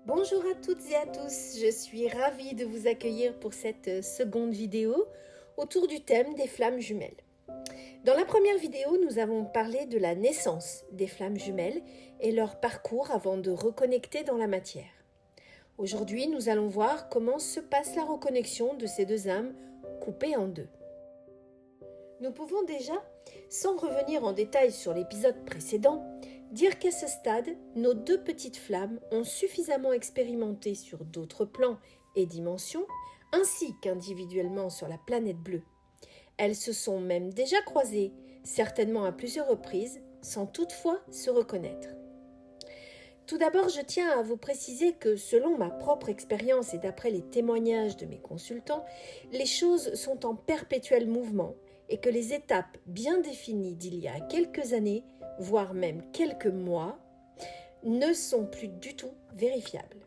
Bonjour à toutes et à tous, je suis ravie de vous accueillir pour cette seconde vidéo autour du thème des flammes jumelles. Dans la première vidéo, nous avons parlé de la naissance des flammes jumelles et leur parcours avant de reconnecter dans la matière. Aujourd'hui, nous allons voir comment se passe la reconnexion de ces deux âmes coupées en deux. Nous pouvons déjà, sans revenir en détail sur l'épisode précédent, dire qu'à ce stade, nos deux petites flammes ont suffisamment expérimenté sur d'autres plans et dimensions, ainsi qu'individuellement sur la planète bleue. Elles se sont même déjà croisées, certainement à plusieurs reprises, sans toutefois se reconnaître. Tout d'abord, je tiens à vous préciser que selon ma propre expérience et d'après les témoignages de mes consultants, les choses sont en perpétuel mouvement et que les étapes bien définies d'il y a quelques années, voire même quelques mois, ne sont plus du tout vérifiables.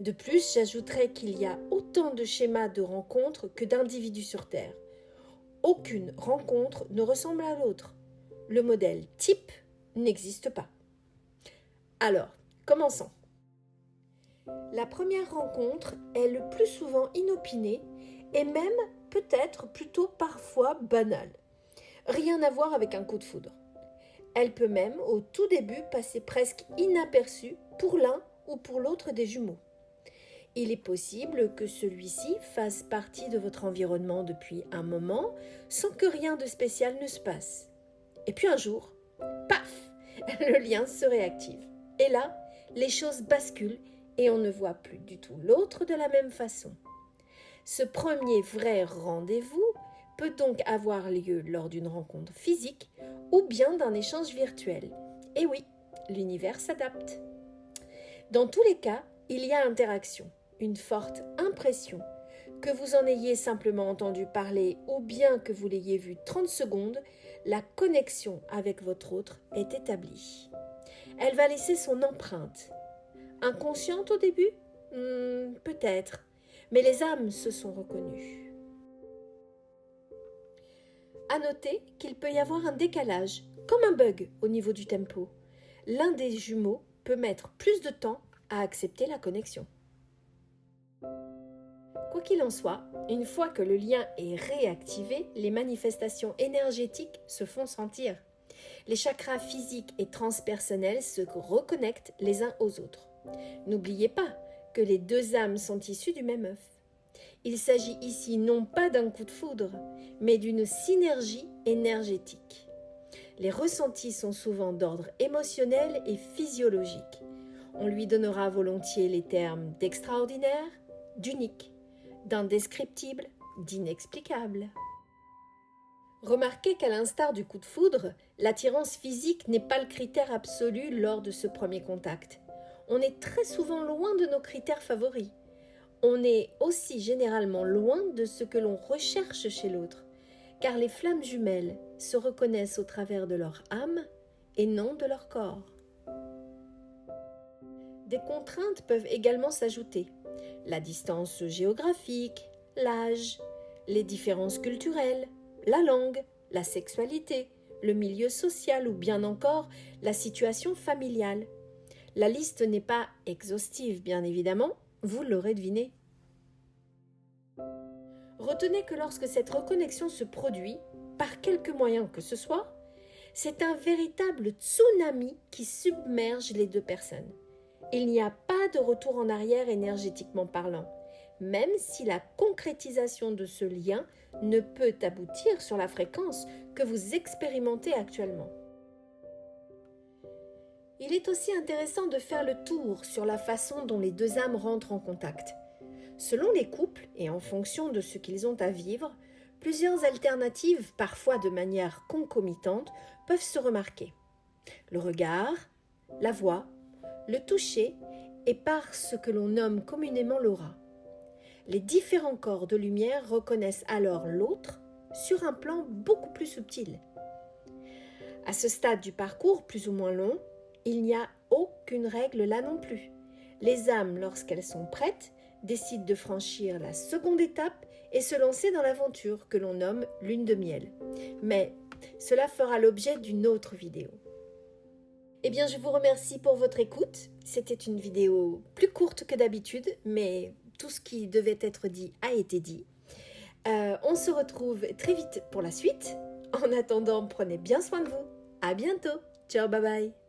De plus, j'ajouterais qu'il y a autant de schémas de rencontres que d'individus sur Terre. Aucune rencontre ne ressemble à l'autre. Le modèle type n'existe pas. Alors, commençons. La première rencontre est le plus souvent inopinée et même peut-être plutôt parfois banale. Rien à voir avec un coup de foudre. Elle peut même au tout début passer presque inaperçue pour l'un ou pour l'autre des jumeaux. Il est possible que celui-ci fasse partie de votre environnement depuis un moment sans que rien de spécial ne se passe. Et puis un jour, paf, le lien se réactive. Et là, les choses basculent et on ne voit plus du tout l'autre de la même façon. Ce premier vrai rendez-vous peut donc avoir lieu lors d'une rencontre physique ou bien d'un échange virtuel. Et oui, l'univers s'adapte. Dans tous les cas, il y a interaction, une forte impression. Que vous en ayez simplement entendu parler ou bien que vous l'ayez vu 30 secondes, la connexion avec votre autre est établie. Elle va laisser son empreinte. Inconsciente au début ? Peut-être, mais les âmes se sont reconnues. À noter qu'il peut y avoir un décalage, comme un bug au niveau du tempo. L'un des jumeaux peut mettre plus de temps à accepter la connexion. Quoi qu'il en soit, une fois que le lien est réactivé, les manifestations énergétiques se font sentir. Les chakras physiques et transpersonnels se reconnectent les uns aux autres. N'oubliez pas que les deux âmes sont issues du même œuf. Il s'agit ici non pas d'un coup de foudre, mais d'une synergie énergétique. Les ressentis sont souvent d'ordre émotionnel et physiologique. On lui donnera volontiers les termes d'extraordinaire, d'unique, d'indescriptible, d'inexplicable. Remarquez qu'à l'instar du coup de foudre, l'attirance physique n'est pas le critère absolu lors de ce premier contact. On est très souvent loin de nos critères favoris. On est aussi généralement loin de ce que l'on recherche chez l'autre, car les flammes jumelles se reconnaissent au travers de leur âme et non de leur corps. Des contraintes peuvent également s'ajouter. La distance géographique, l'âge, les différences culturelles, la langue, la sexualité, le milieu social ou bien encore la situation familiale. La liste n'est pas exhaustive, bien évidemment, vous l'aurez deviné. Retenez que lorsque cette reconnexion se produit, par quelque moyen que ce soit, c'est un véritable tsunami qui submerge les deux personnes. Il n'y a pas de retour en arrière énergétiquement parlant, même si la concrétisation de ce lien ne peut aboutir sur la fréquence que vous expérimentez actuellement. Il est aussi intéressant de faire le tour sur la façon dont les deux âmes rentrent en contact. Selon les couples et en fonction de ce qu'ils ont à vivre, plusieurs alternatives, parfois de manière concomitante, peuvent se remarquer. Le regard, la voix, le toucher et par ce que l'on nomme communément l'aura. Les différents corps de lumière reconnaissent alors l'autre sur un plan beaucoup plus subtil. À ce stade du parcours plus ou moins long, il n'y a aucune règle là non plus. Les âmes, lorsqu'elles sont prêtes, décident de franchir la seconde étape et se lancer dans l'aventure que l'on nomme lune de miel. Mais cela fera l'objet d'une autre vidéo. Eh bien, je vous remercie pour votre écoute C'était une vidéo plus courte que d'habitude, mais tout ce qui devait être dit a été dit. On se retrouve très vite pour la suite. En attendant, prenez bien soin de vous. À bientôt. Ciao, bye bye.